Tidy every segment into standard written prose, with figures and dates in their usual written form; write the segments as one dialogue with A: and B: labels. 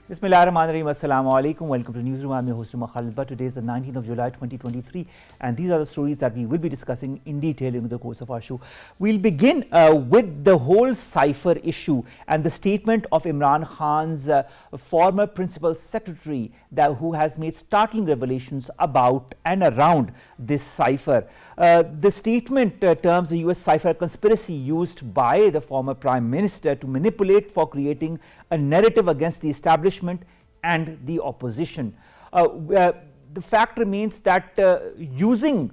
A: Bismillahirrahmanirrahim. Assalamu alaikum. Welcome to NEWSROOM. I'm your host, Omar Khalid. But today is the 19th of July 2023, and these are the stories that we will be discussing in detail in the course of our show. We'll begin with the whole Cipher issue and the statement of Imran Khan's former principal secretary who has made startling revelations about and around this Cipher. The statement terms the US Cipher conspiracy used by the former Prime Minister to manipulate for creating a narrative against the establishment and the opposition. The fact remains that using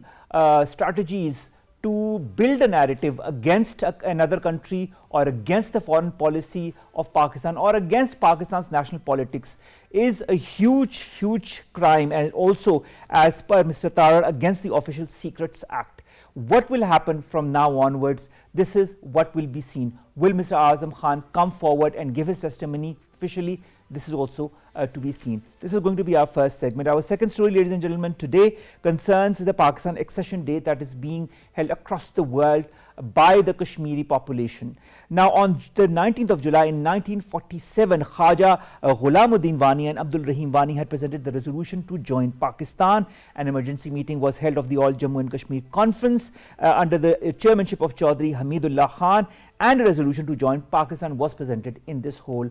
A: strategies to build a narrative against another country or against the foreign policy of Pakistan or against Pakistan's national politics is a huge crime, and also, as per Mr. Tarar, against the Official Secrets Act. What will happen from now onwards? This is what will be seen. Will Mr. Azam Khan come forward and give his testimony officially? This is also to be seen. This is going to be our first segment. Our second story, ladies and gentlemen, today concerns the Pakistan Accession Day that is being held across the world by the Kashmiri population. Now, on the 19th of July in 1947, Khaja Ghulamuddin Wani and Abdul Rahim Wani had presented the resolution to join Pakistan. An emergency meeting was held of the All Jammu and Kashmir Conference under the chairmanship of Chaudhry Hamidullah Khan, and a resolution to join Pakistan was presented in this whole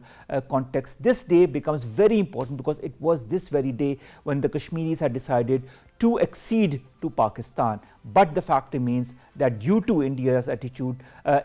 A: context. This day becomes very important because it was this very day when the Kashmiris had decided to accede to Pakistan. But the fact remains that due to India's attitude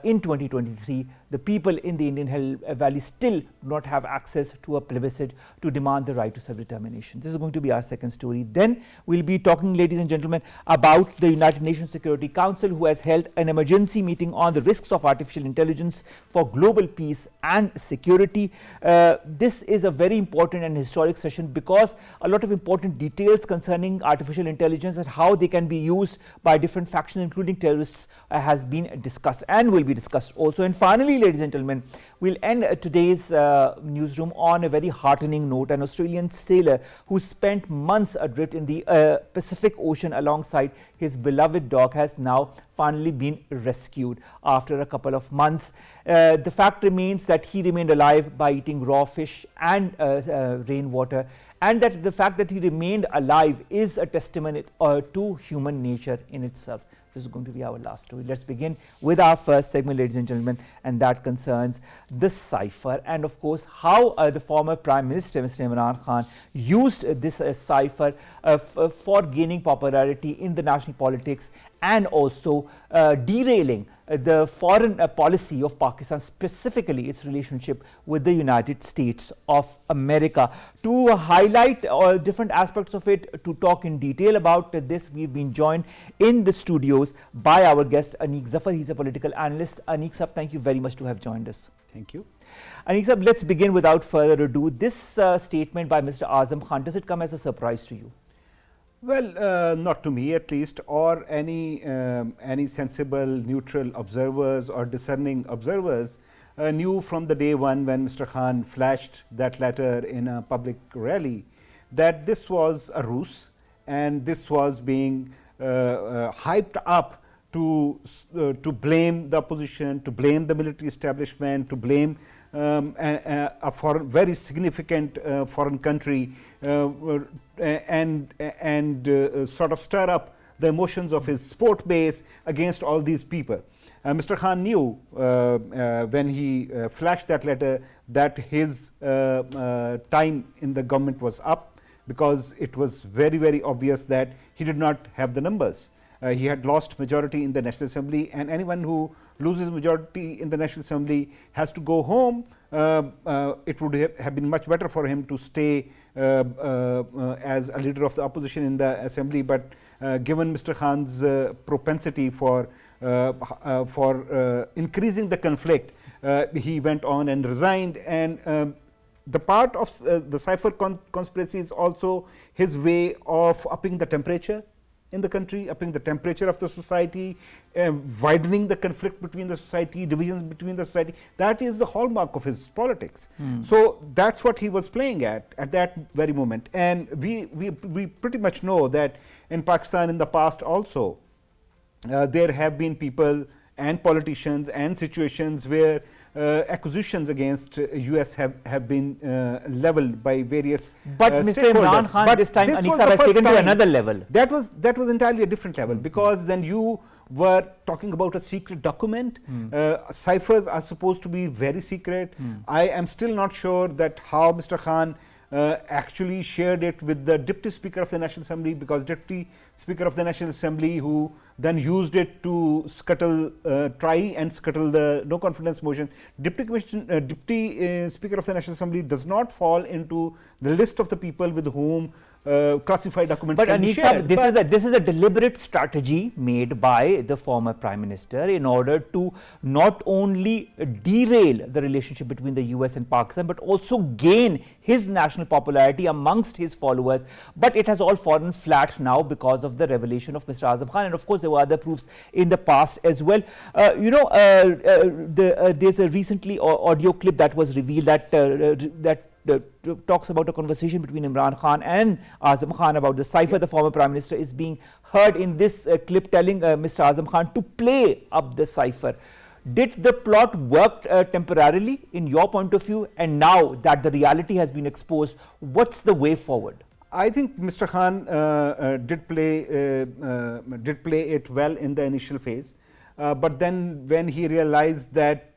A: in 2023, the people in the Indian Valley still do not have access to a plebiscite to demand the right to self-determination. This is going to be our second story. Then we'll be talking, ladies and gentlemen, about the United Nations Security Council, who has held an emergency meeting on the risks of artificial intelligence for global peace and security. This is a very important and historic session because a lot of important details concerning artificial intelligence and how they can be used by different factions, including terrorists, has been discussed and will be discussed also. And finally, ladies and gentlemen, we'll end today's newsroom on a very heartening note. An Australian sailor who spent months adrift in the Pacific Ocean alongside his beloved dog has now finally been rescued after a couple of months. The fact remains that he remained alive by eating raw fish and rainwater, and that the fact that he remained alive is a testament to human nature in itself. This is going to be our last story. Let's begin with our first segment, ladies and gentlemen, and that concerns the Cipher, and of course how the former Prime Minister, Mr. Imran Khan, used this Cipher for gaining popularity in the national politics and also derailing the foreign policy of Pakistan, specifically its relationship with the United States of America. To highlight different aspects of it, to talk in detail about this, we've been joined in the studios by our guest Aniq Zafar. He's a political analyst. Aniq sir, thank you very much to have joined us.
B: Thank you.
A: Aniq sir, let's begin without further ado. This statement by Mr. Azam Khan, does it come as a surprise to you?
B: Well, not to me at least, or any sensible, neutral observers or discerning observers knew from the day one when Mr. Khan flashed that letter in a public rally that this was a ruse, and this was being hyped up to blame the opposition, to blame the military establishment, to blame a very significant foreign country, and sort of stir up the emotions of his support base against all these people. Mr. Khan knew when he flashed that letter that his time in the government was up, because it was very obvious that he did not have the numbers. He had lost majority in the National Assembly, and anyone who loses majority in the National Assembly has to go home. It would have been much better for him to stay as a leader of the opposition in the Assembly, but given Mr. Khan's propensity for increasing the conflict, he went on and resigned. And the part of the Cipher conspiracy is also his way of upping the temperature in the country, upping the temperature of the society, widening the conflict between the society, divisions between the society. That is the hallmark of his politics. So that's what he was playing at that very moment. And we pretty much know that in Pakistan in the past also, there have been people and politicians and situations where accusations against US have been leveled by various
A: But Mr. Imran Khan, but this time Aniq has taken to another level.
B: That was entirely a different level, because then you were talking about a secret document. Ciphers are supposed to be very secret. I am still not sure that how Mr. Khan actually shared it with the Deputy Speaker of the National Assembly, because Deputy Speaker of the National Assembly, who then used it to scuttle, try and scuttle the no confidence motion. Deputy Speaker of the National Assembly does not fall into the list of the people with whom classified documents can be shared.
A: This is a deliberate strategy made by the former Prime Minister in order to not only derail the relationship between the US and Pakistan, but also gain his national popularity amongst his followers. But it has all fallen flat now because of the revelation of Mr. Azam Khan, and of course there were other proofs in the past as well. There's a recently audio clip that was revealed that talks about a conversation between Imran Khan and Azam Khan about the cipher. The former Prime Minister is being heard in this clip telling Mr. Azam Khan to play up the cipher. Did the plot work temporarily in your point of view, and now that the reality has been exposed, what's the way forward?
B: I think Mr. Khan did play it well in the initial phase, but then when he realized that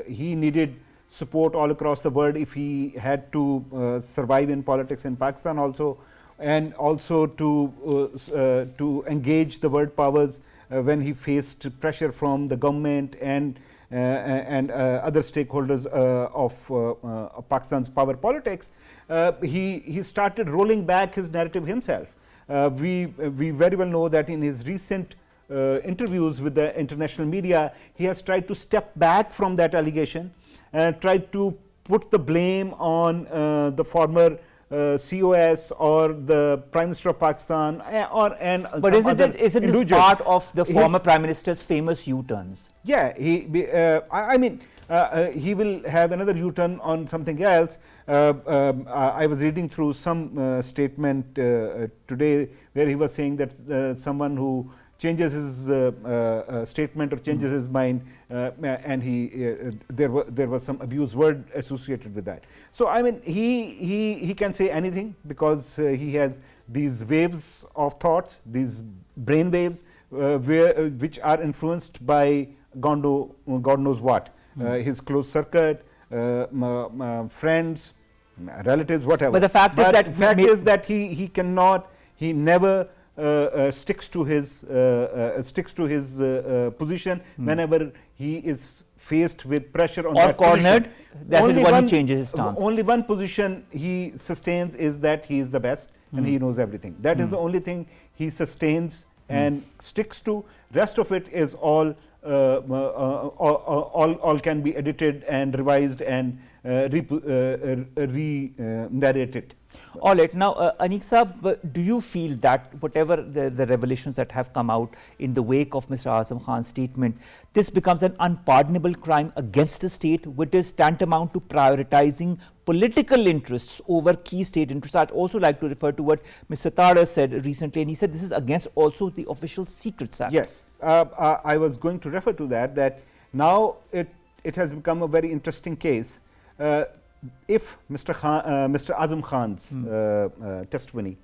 B: he needed support all across the world if he had to survive in politics in Pakistan also, and also to engage the world powers when he faced pressure from the government and other stakeholders of Pakistan's power politics, he started rolling back his narrative himself. We very well know that in his recent interviews with the international media, he has tried to step back from that allegation and tried to put the blame on the former COS or the Prime Minister of Pakistan
A: but isn't this part of the former Prime Minister's famous U-turns?
B: Yeah, I mean, he will have another U-turn on something else. I was reading through some statement today where he was saying that someone who changes his statement or changes his mind, and there was some abuse word associated with that. So I mean, he can say anything because he has these waves of thoughts, these brain waves, which are influenced by God knows what, his close circuit, friends, relatives, whatever.
A: But the fact
B: is that he never sticks to his position whenever he is faced with pressure on that
A: cornered. That's when he changes his stance.
B: Only one position he sustains is that he is the best and he knows everything. That is the only thing he sustains and sticks to. Rest of it is all can be edited and revised and re-narrated.
A: All right. Now, Aniq Saab, do you feel that whatever the revelations that have come out in the wake of Mr. Azam Khan's statement, this becomes an unpardonable crime against the state, which is tantamount to prioritizing political interests over key state interests? I'd also like to refer to what Mr. Tara said recently, and he said this is against also the Official Secrets Act.
B: Yes, I was going to refer to that now it has become a very interesting case. If Mr. Azam Khan's testimony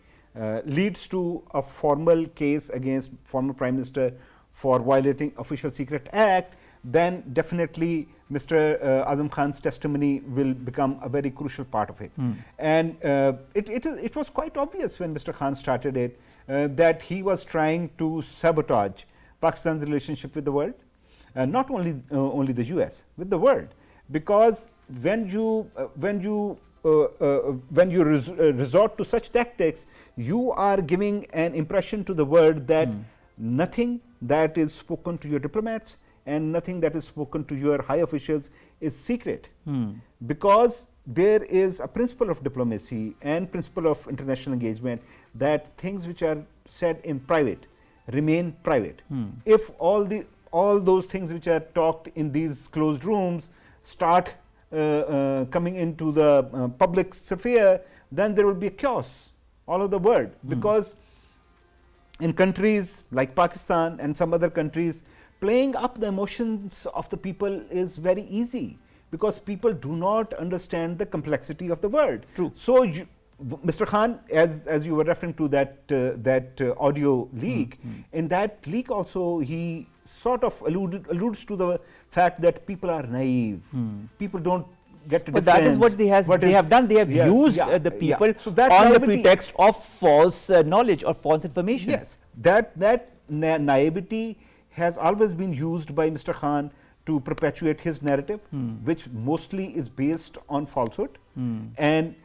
B: leads to a formal case against former Prime Minister for violating Official Secret Act, then definitely Mr. Azam Khan's testimony will become a very crucial part of it. And it was quite obvious when Mr. Khan started it that he was trying to sabotage Pakistan's relationship with the world, not only the US, with the world, because when you resort to such tactics, you are giving an impression to the world that nothing that is spoken to your diplomats and nothing that is spoken to your high officials is secret, because there is a principle of diplomacy and principle of international engagement that things which are said in private remain private. If all those things which are talked in these closed rooms start coming into the public sphere, then there will be a chaos all over the world, because in countries like Pakistan and some other countries, playing up the emotions of the people is very easy, because people do not understand the complexity of the world.
A: True.
B: So, Mr. Khan, as you were referring to that audio leak, in that leak also he sort of alludes to the fact that people are naive. People don't get to.
A: But that is what they have done. They have used the people so on the pretext of false knowledge or false information.
B: Yes, that naivety has always been used by Mr. Khan to perpetuate his narrative, which mostly is based on falsehood and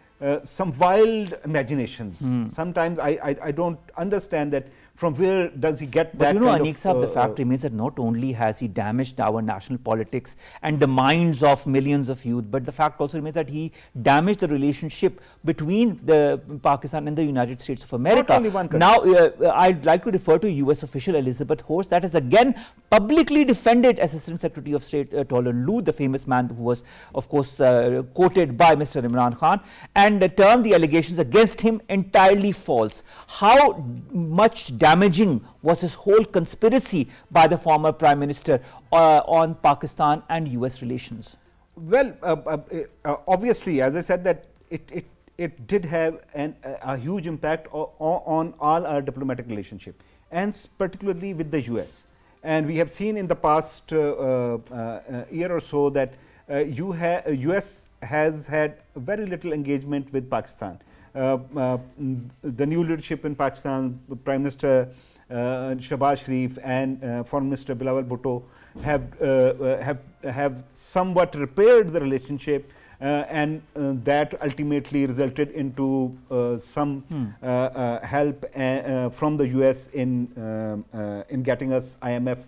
B: some wild imaginations. Sometimes I don't understand that from where does he get that.
A: But you know, Aniq Sahab, the fact remains that not only has he damaged our national politics and the minds of millions of youth, but the fact also remains that he damaged the relationship between the Pakistan and the United States of America.
B: Not only one country.
A: Now, I'd like to refer to US official Elizabeth Horst, that has again publicly defended Assistant Secretary of State Tolan Lu, the famous man who was, of course, quoted by Mr. Imran Khan, and termed the allegations against him entirely false. How much damaging was his whole conspiracy by the former Prime Minister on Pakistan and US relations?
B: Well, obviously, as I said, that it did have a huge impact on all our diplomatic relationship, and particularly with the US. And we have seen in the past year or so that US has had very little engagement with Pakistan. The new leadership in Pakistan, Prime Minister Shahbaz Sharif and Foreign Minister Bilawal Bhutto have somewhat repaired the relationship, and that ultimately resulted into some help from the US in getting us IMF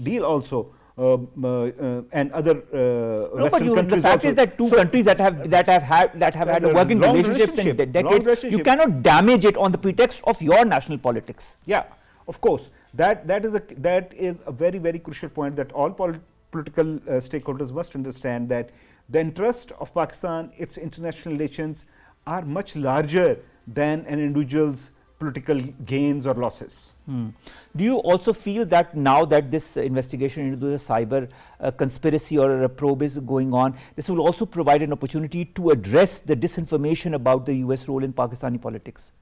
B: deal also. And other Western countries.
A: The fact is that two countries that have had a working relationships in decades, you cannot damage it on the pretext of your national politics.
B: Yeah, of course. That is a very, very crucial point, that all political stakeholders must understand that the interest of Pakistan, its international relations, are much larger than an individual's political gains or losses.
A: Do you also feel that now that this investigation into the cyber conspiracy or a probe is going on, this will also provide an opportunity to address the disinformation about the US role in Pakistani politics?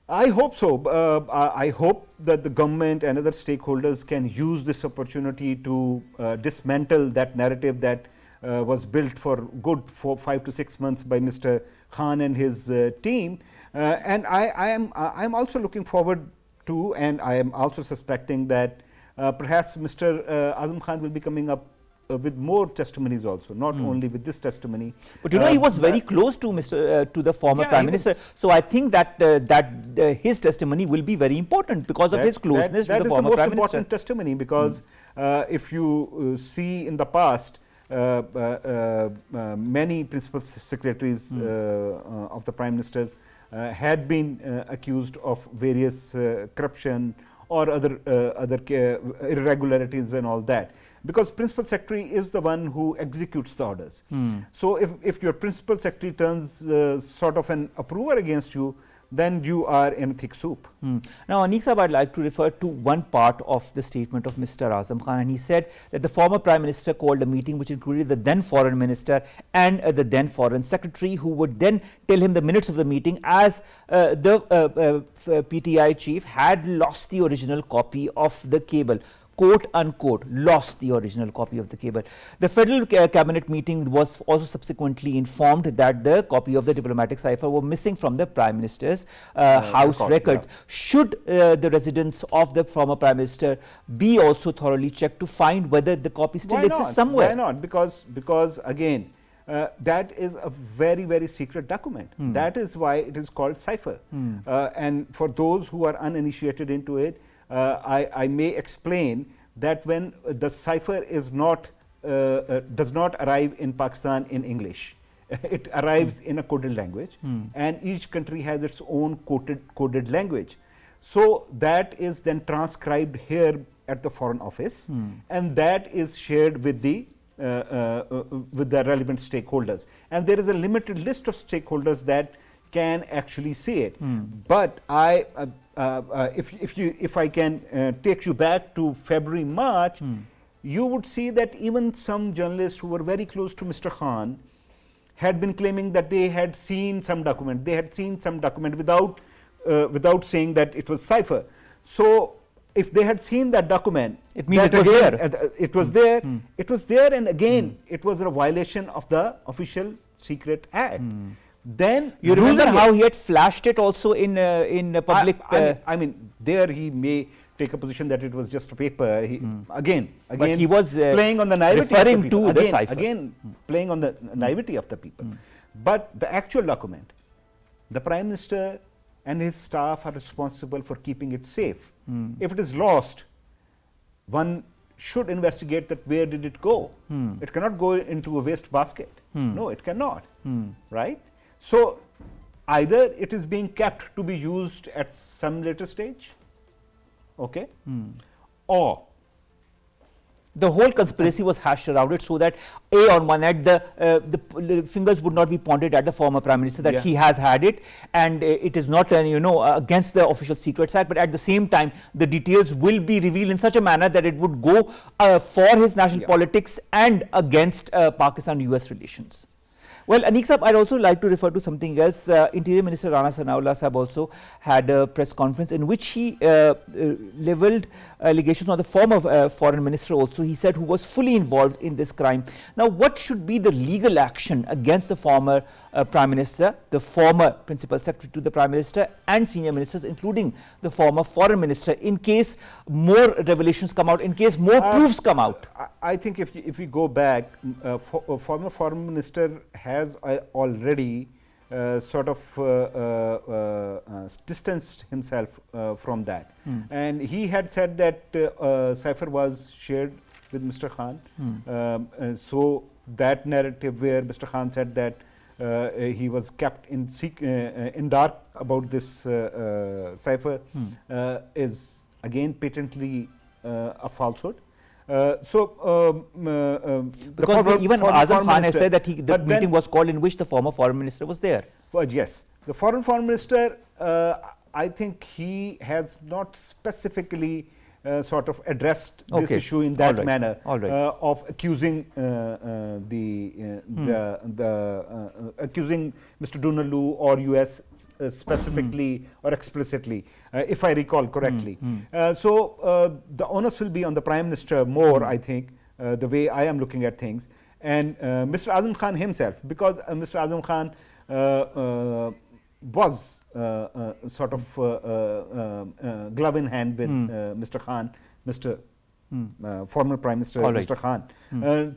B: I hope so. I hope that the government and other stakeholders can use this opportunity to dismantle that narrative that was built for good 5 to 6 months by Mr. Khan and his team. And I am also looking forward to, and I am also suspecting that perhaps Mr. Azam Khan will be coming up with more testimonies also, not only with this testimony.
A: But you know, he was very close to the former Prime Minister. So I think that his testimony will be very important because of his closeness to the former Prime Minister. That is the most important
B: testimony, because if you see in the past, many principal secretaries of the Prime Ministers had been accused of various corruption or other irregularities and all that, because principal secretary is the one who executes the orders. So if your principal secretary turns sort of an approver against you, then you are in thick soup.
A: Now, Aniq Sahab, I'd like to refer to one part of the statement of Mr. Azam Khan, and he said that the former Prime Minister called a meeting which included the then Foreign Minister and the then Foreign Secretary, who would then tell him the minutes of the meeting, as the PTI chief had lost the original copy of the cable. Quote unquote, lost the original copy of the cable. The Federal Cabinet meeting was also subsequently informed that the copy of the diplomatic cipher were missing from the Prime Minister's house records. Should the residence of the former Prime Minister be also thoroughly checked to find whether the copy still exists somewhere?
B: Why not? Because again, that is a very, very secret document. That is why it is called Cipher. And for those who are uninitiated into it, I may explain that when the cipher is not does not arrive in Pakistan in English, it arrives in a coded language, and each country has its own coded language. So that is then transcribed here at the Foreign Office, and that is shared with the relevant stakeholders. And there is a limited list of stakeholders that can actually see it. But if I can take you back to February, March, you would see that even some journalists who were very close to Mr. Khan had been claiming that they had seen some document. They had seen some document without saying that it was Cipher. So if they had seen that document,
A: it means it was there.
B: It was there. It was there, and again, it was a violation of the Official Secret Act. Then
A: you remember how he had flashed it also in public.
B: I mean, there he may take a position that it was just a paper. Again,
A: but he was
B: playing on the naivety
A: referring
B: of the people.
A: to the Cipher.
B: Again, playing on the naivety of the people. But the actual document, the Prime Minister and his staff are responsible for keeping it safe. If it is lost, one should investigate that where did it go. It cannot go into a waste basket. No, it cannot. Right? So either it is being kept to be used at some later stage, okay, or
A: the whole conspiracy was hashed around it so that on one hand the fingers would not be pointed at the former Prime Minister that he has had it, and it is not against the Official Secrets Act, but at the same time the details will be revealed in such a manner that it would go for his national politics and against Pakistan-US relations. Well, Aniq Sahab, I'd also like to refer to something else. Interior Minister Rana Sanaullah Sahab also had a press conference in which he levelled allegations on the former foreign minister also, he said, who was fully involved in this crime. Now, what should be the legal action against the former Prime Minister, the former Principal Secretary to the Prime Minister and senior ministers, including the former foreign minister, in case more revelations come out, in case more proofs come out?
B: I think if we go back, former foreign minister has already sort of distanced himself from that. And he had said that Cipher was shared with Mr. Khan. So that narrative where Mr. Khan said that he was kept in dark about this Cipher is again patently a falsehood.
A: Because even Azam Khan has said that the meeting was called in which the former foreign minister was there.
B: Well, yes, the foreign minister, I think he has not specifically sort of addressed this issue in that manner of accusing accusing Mr. Dunaloo or US specifically or explicitly, if I recall correctly. So the onus will be on the Prime Minister more, I think, the way I am looking at things, and Mr. Azam Khan himself, because Mr. Azam Khan was sort of glove in hand with Mr. Khan, former Prime Minister Mr. Khan,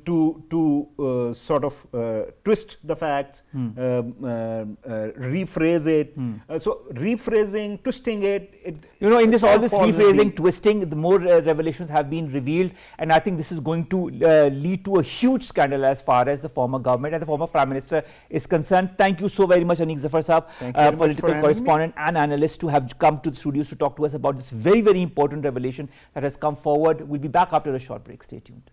B: to sort of twist the facts, rephrase it. So rephrasing, twisting it.
A: In this all this rephrasing, twisting, the more revelations have been revealed, and I think this is going to lead to a huge scandal as far as the former government and the former Prime Minister is concerned. Thank you so very much, Aniq Zafar Sahab, political correspondent and analyst, to have come to the studios to talk to us about this very, very important revelation that has come forward. We'll be back after a short break. Stay tuned.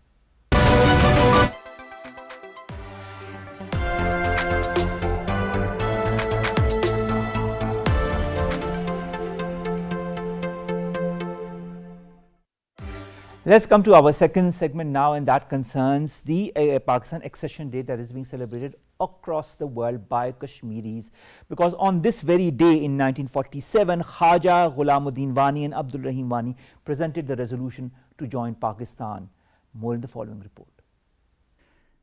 A: Let's come to our second segment now, and that concerns the Pakistan Accession Day that is being celebrated across the world by Kashmiris. Because on this very day in 1947, Khaja Ghulamuddin Wani and Abdul Rahim Wani presented the resolution to join Pakistan. More in the following report.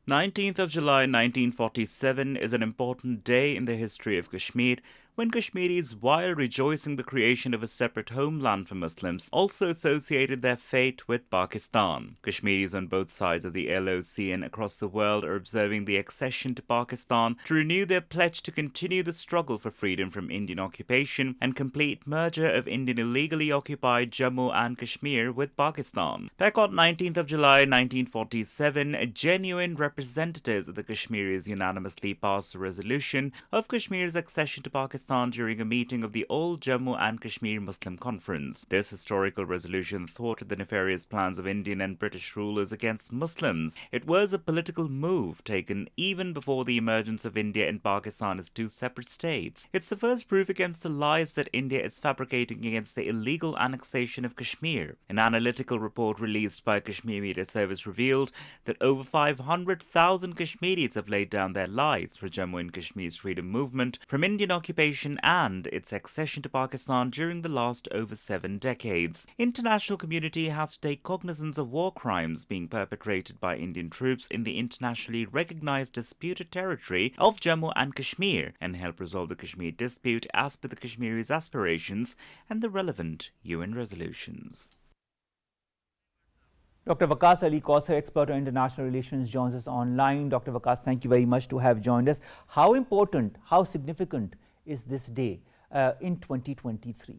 C: 19th of July 1947 is an important day in the history of Kashmir, when Kashmiris, while rejoicing the creation of a separate homeland for Muslims, also associated their fate with Pakistan. Kashmiris on both sides of the LOC and across the world are observing the accession to Pakistan to renew their pledge to continue the struggle for freedom from Indian occupation and complete merger of Indian illegally occupied Jammu and Kashmir with Pakistan. Back on 19th of July 1947, genuine representatives of the Kashmiris unanimously passed a resolution of Kashmir's accession to Pakistan Pakistan during a meeting of the All Jammu and Kashmir Muslim Conference. This historical resolution thwarted the nefarious plans of Indian and British rulers against Muslims. It was a political move taken even before the emergence of India and Pakistan as two separate states. It's the first proof against the lies that India is fabricating against the illegal annexation of Kashmir. An analytical report released by Kashmir Media Service revealed that over 500,000 Kashmiris have laid down their lives for Jammu and Kashmir's freedom movement from Indian occupation and its accession to Pakistan during the last over 7 decades. International community has to take cognizance of war crimes being perpetrated by Indian troops in the internationally recognized disputed territory of Jammu and Kashmir and help resolve the Kashmir dispute as per the Kashmiris' aspirations and the relevant UN resolutions.
A: Dr. Waqas Ali Kausar, expert on international relations, joins us online. Dr. Waqas, thank you very much to have joined us. How important, how significant is this day in 2023?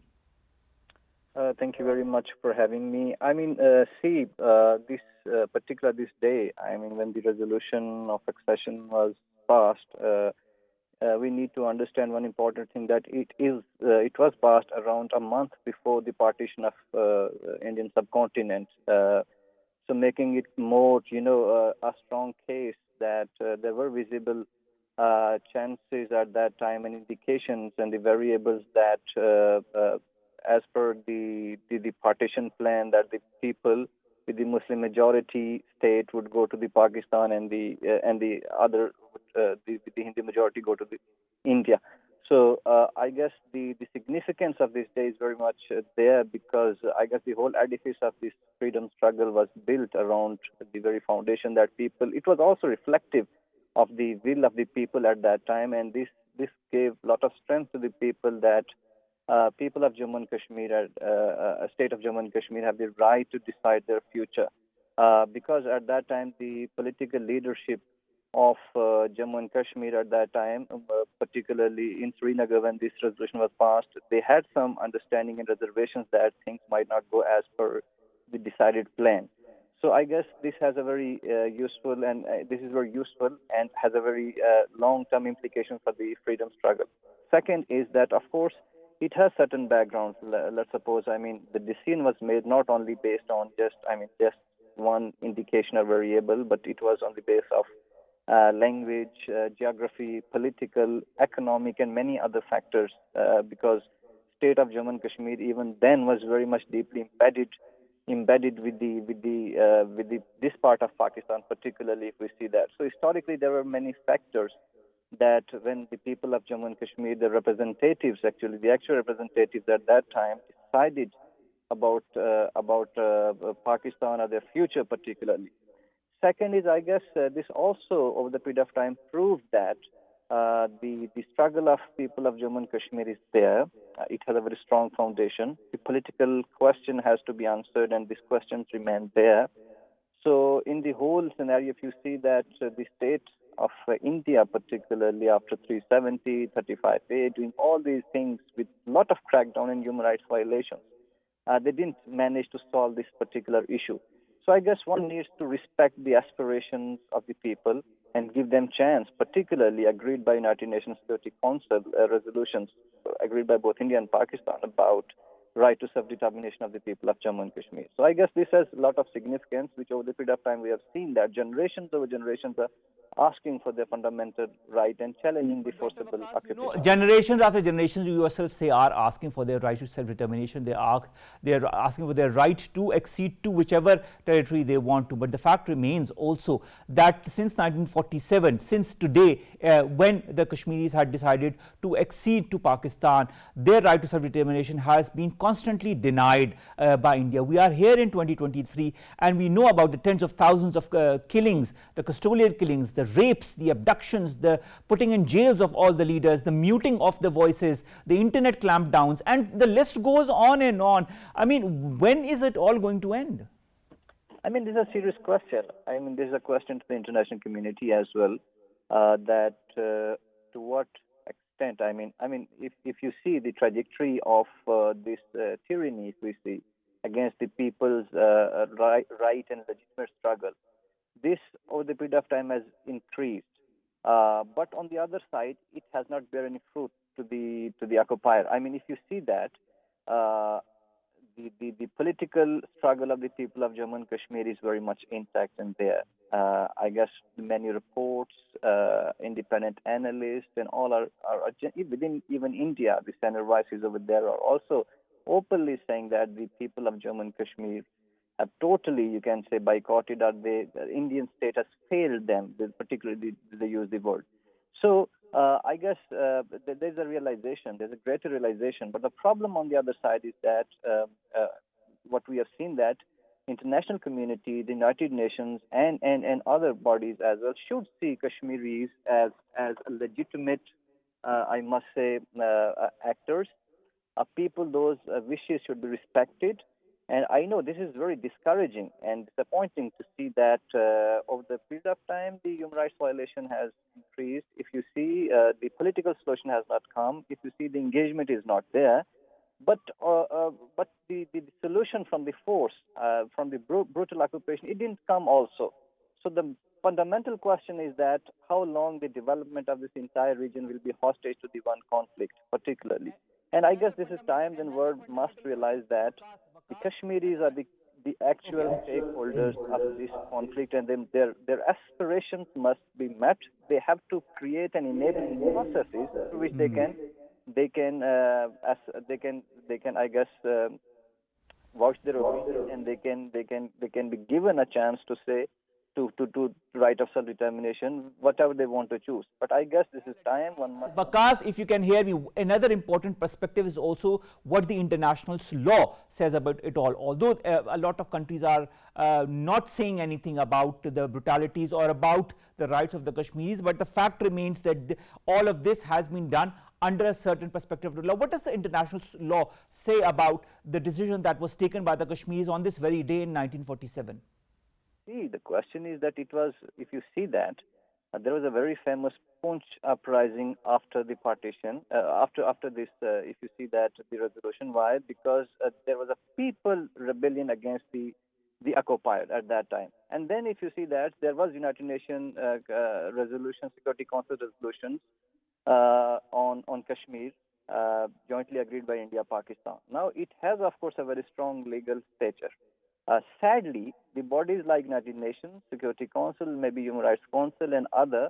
D: Thank you very much for having me. I mean, this day, I mean, when the resolution of accession was passed, we need to understand one important thing, that it was passed around a month before the partition of Indian subcontinent. So making it more, a strong case that there were visible chances at that time and indications and the variables that, as per the partition plan, that the people with the Muslim majority state would go to the Pakistan and the other the Hindu majority go to the India. So I guess the significance of this day is very much there, because I guess the whole edifice of this freedom struggle was built around the very foundation that people. It was also reflective of the will of the people at that time, and this gave a lot of strength to the people, that people of Jammu and Kashmir, state of Jammu and Kashmir, have the right to decide their future, because at that time the political leadership of Jammu and Kashmir at that time, particularly in Srinagar when this resolution was passed, they had some understanding and reservations that things might not go as per the decided plan. So I guess this has a very useful, and this is very useful and has a very long-term implication for the freedom struggle. Second is that, of course, it has certain backgrounds. Let's suppose, I mean, the decision was made not only based on just one indication or variable, but it was on the basis of language, geography, political, economic, and many other factors, because state of Jammu and Kashmir even then was very much deeply embedded with this part of Pakistan, particularly if we see that. So historically, there were many factors that when the people of Jammu and Kashmir, the representatives, actually the actual representatives at that time, decided about Pakistan or their future particularly. Second is, I guess, this also over the period of time proved that the struggle of people of Jammu and Kashmir is there. It has a very strong foundation. The political question has to be answered, and these questions remain there. So in the whole scenario, if you see that the state of India, particularly after 370, 35A, doing all these things with a lot of crackdown and human rights violations, they didn't manage to solve this particular issue. So I guess one needs to respect the aspirations of the people and give them chance, particularly agreed by United Nations Security Council resolutions agreed by both India and Pakistan about right to self-determination of the people of Jammu and Kashmir. So I guess this has a lot of significance, which over the period of time we have seen that generations over generations are asking for their fundamental right and challenging the forcible occupation.
A: Generations after generations, you yourself say, are asking for their right to self-determination. They are asking for their right to accede to whichever territory they want to. But the fact remains also that since 1947, since today, when the Kashmiris had decided to accede to Pakistan, their right to self-determination has been constantly denied by India. We are here in 2023, and we know about the tens of thousands of killings, the custodial killings, the rapes, the abductions, the putting in jails of all the leaders, the muting of the voices, the internet clampdowns, and the list goes on and on. I mean, when is it all going to end?
D: I mean, this is a serious question. I mean, this is a question to the international community as well, that to what extent, I mean, if you see the trajectory of this tyranny we see against the people's right and legitimate struggle, this over the period of time has increased. But on the other side, it has not bear any fruit. the occupier. I mean, if you see that uh, the political struggle of the people of Jammu and Kashmir is very much intact and there. I guess many reports, independent analysts, and all are within even India. The senior voices over there are also openly saying that the people of Jammu and Kashmir have totally, you can say, boycotted, or the Indian state has failed them. Particularly, they use the word. So I guess there's a realization, there's a greater realization. But the problem on the other side is that what we have seen, that international community, the United Nations, and other bodies as well should see Kashmiris as legitimate, I must say, actors. People, those wishes should be respected. And I know this is very discouraging and disappointing to see that over the period of time, the human rights violation has increased. If you see, the political solution has not come. If you see, the engagement is not there. But the solution from the force, from the brutal occupation, it didn't come also. So the fundamental question is that how long the development of this entire region will be hostage to the one conflict, particularly. And I guess this is time when world must realize that the Kashmiris are the actual stakeholders of this conflict, and then their aspirations must be met. They have to create and enable processes through which they can I guess voice their opinion, and they can be given a chance to say to right of self-determination, whatever they want to choose. But I guess this is time one must.
A: Waqas, if you can hear me, another important perspective is also what the international law says about it all. Although a lot of countries are not saying anything about the brutalities or about the rights of the Kashmiris, but the fact remains that all of this has been done under a certain perspective of the law. What does the international law say about the decision that was taken by the Kashmiris on this very day in 1947?
D: See, the question is that it was, if you see that, there was a very famous Punch uprising after the partition, after this, if you see that, the resolution. Why? Because there was a people rebellion against the occupier at that time. And then if you see that, there was United Nations resolution, Security Council resolutions on Kashmir, jointly agreed by India, Pakistan. Now, it has, of course, a very strong legal stature. Sadly, the bodies like United Nations, Security Council, maybe Human Rights Council, and other,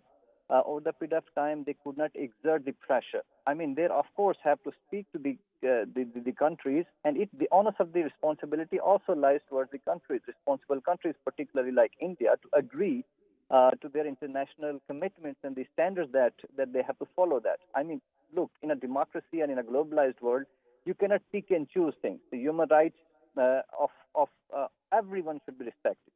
D: over the period of time, they could not exert the pressure. I mean, they of course have to speak to the countries, and the onus of the responsibility also lies towards the countries, responsible countries, particularly like India, to agree to their international commitments and the standards that they have to follow that. I mean, look, in a democracy and in a globalized world, you cannot pick and choose things. The human rights of everyone should be respected.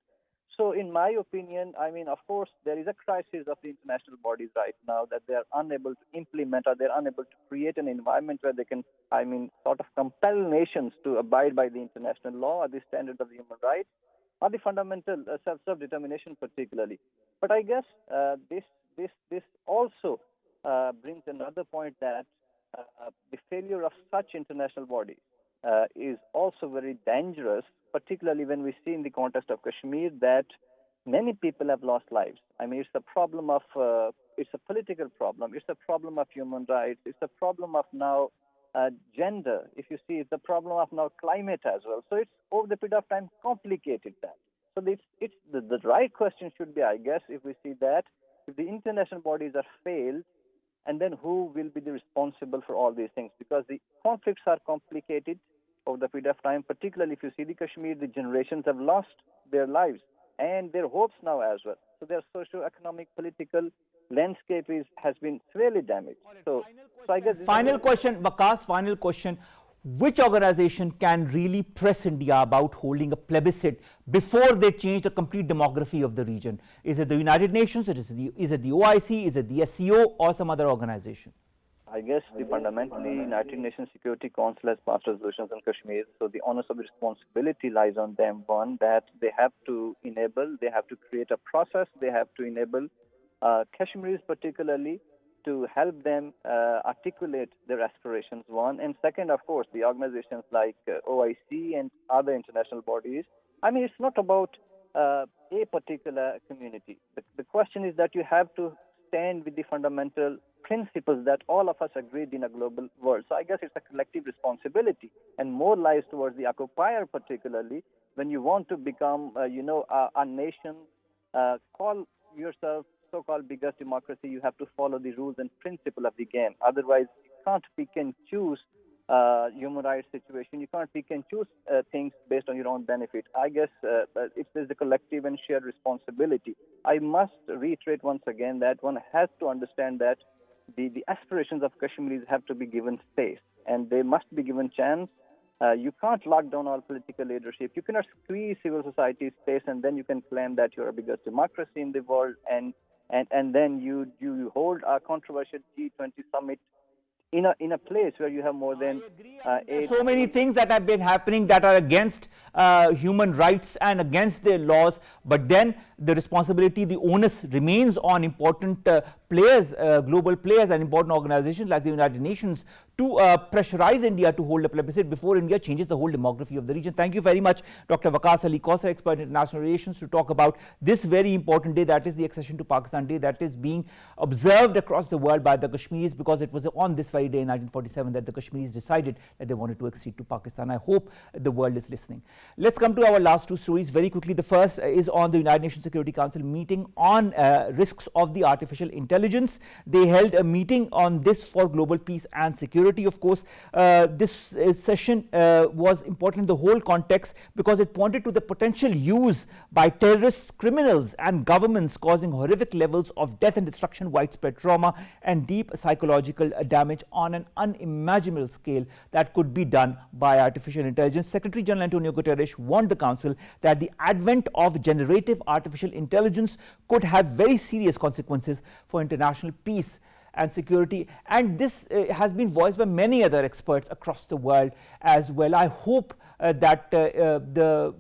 D: So in my opinion, I mean, of course, there is a crisis of the international bodies right now, that they are unable to implement, or they're unable to create an environment where they can, I mean, sort of compel nations to abide by the international law or the standards of human rights, or the fundamental self-determination particularly. But I guess this also brings another point, that the failure of such international bodies is also very dangerous, particularly when we see in the context of Kashmir that many people have lost lives. I mean, it's a problem of, it's a political problem, it's a problem of human rights, it's a problem of now gender. If you see, it's a problem of now climate as well. So it's over the period of time complicated that. So it's the right question should be, I guess, if we see that, if the international bodies are failed, and then who will be the responsible for all these things? Because the conflicts are complicated over the period of time, particularly if you see the Kashmir, the generations have lost their lives and their hopes now as well. So their socio-economic, political landscape has been severely damaged. So I guess...
A: Final question, Waqas, final question. Which organization can really press India about holding a plebiscite before they change the complete demography of the region? Is it the United Nations, is it the OIC, is it the SCO, or some other organization?
D: I guess fundamentally, United Nations Security Council has passed resolutions on Kashmir, so the onus of responsibility lies on them. One, that they have to enable, they have to create a process, they have to enable Kashmiris particularly to help them articulate their aspirations, one. And second, of course, the organizations like OIC and other international bodies. I mean, it's not about a particular community. The question is that you have to stand with the fundamental principles that all of us agreed in a global world. So I guess it's a collective responsibility, and more lies towards the occupier, particularly when you want to become, a nation, call yourself so-called biggest democracy. You have to follow the rules and principle of the game. Otherwise, you can't pick and choose human rights situation. You can't pick and choose things based on your own benefit. I guess it is the collective and shared responsibility. I must reiterate once again that one has to understand that the aspirations of Kashmiris have to be given space, and they must be given chance. You can't lock down all political leadership. You cannot squeeze civil society space, and then you can claim that you're a biggest democracy in the world, and then you hold a controversial G20 summit in a place where you have more than
A: so many things that have been happening that are against human rights and against their laws, but then the responsibility, the onus remains on important players, global players and important organizations like the United Nations to pressurize India to hold a plebiscite before India changes the whole demography of the region. Thank you very much, Dr. Waqas Ali, Kausar expert in international relations, to talk about this very important day, that is the accession to Pakistan Day, that is being observed across the world by the Kashmiris, because it was on this very day in 1947 that the Kashmiris decided that they wanted to accede to Pakistan. I hope the world is listening. Let's come to our last two stories very quickly. The first is on the United Nations Security Council meeting on risks of the artificial intelligence. They held a meeting on this for global peace and security. Of course, this session was important in the whole context because it pointed to the potential use by terrorists, criminals and governments, causing horrific levels of death and destruction, widespread trauma and deep psychological damage on an unimaginable scale that could be done by artificial intelligence. Secretary General Antonio Guterres warned the Council that the advent of generative artificial intelligence could have very serious consequences for international peace and security, and this has been voiced by many other experts across the world as well. I hope that the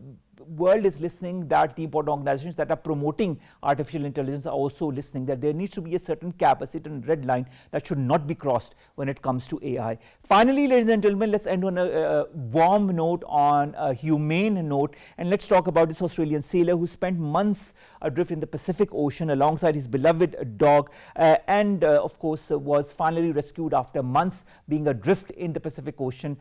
A: world is listening, that the important organizations that are promoting artificial intelligence are also listening, that there needs to be a certain cap, a certain red line that should not be crossed when it comes to AI. Finally, ladies and gentlemen, let's end on a warm note, on a humane note, and let's talk about this Australian sailor who spent months adrift in the Pacific Ocean alongside his beloved dog, and of course was finally rescued after months being adrift in the Pacific Ocean.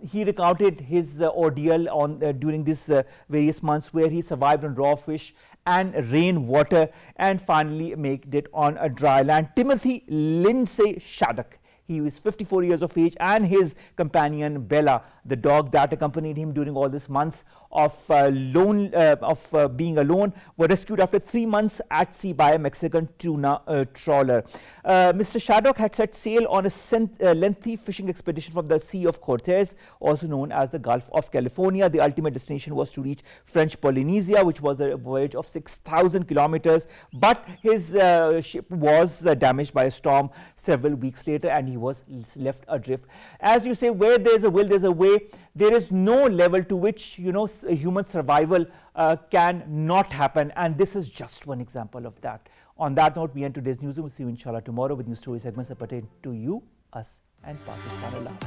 A: He recounted his ordeal on during this various months, where he survived on raw fish and rainwater and finally made it on a dry land. Timothy Lindsay Shaddock, he was 54 years of age, and his companion Bella, the dog that accompanied him during all these months of being alone, were rescued after 3 months at sea by a Mexican tuna trawler. Mr. Shaddock had set sail on a lengthy fishing expedition from the Sea of Cortez, also known as the Gulf of California. The ultimate destination was to reach French Polynesia, which was a voyage of 6,000 kilometers, but his ship was damaged by a storm several weeks later, and he was left adrift. As you say, where there's a will, there's a way. There is no level to which, human survival can not happen, and this is just one example of that. On that note, we end today's newsroom. We'll see you inshallah tomorrow with new story segments that pertain to you, us and Pakistan alone.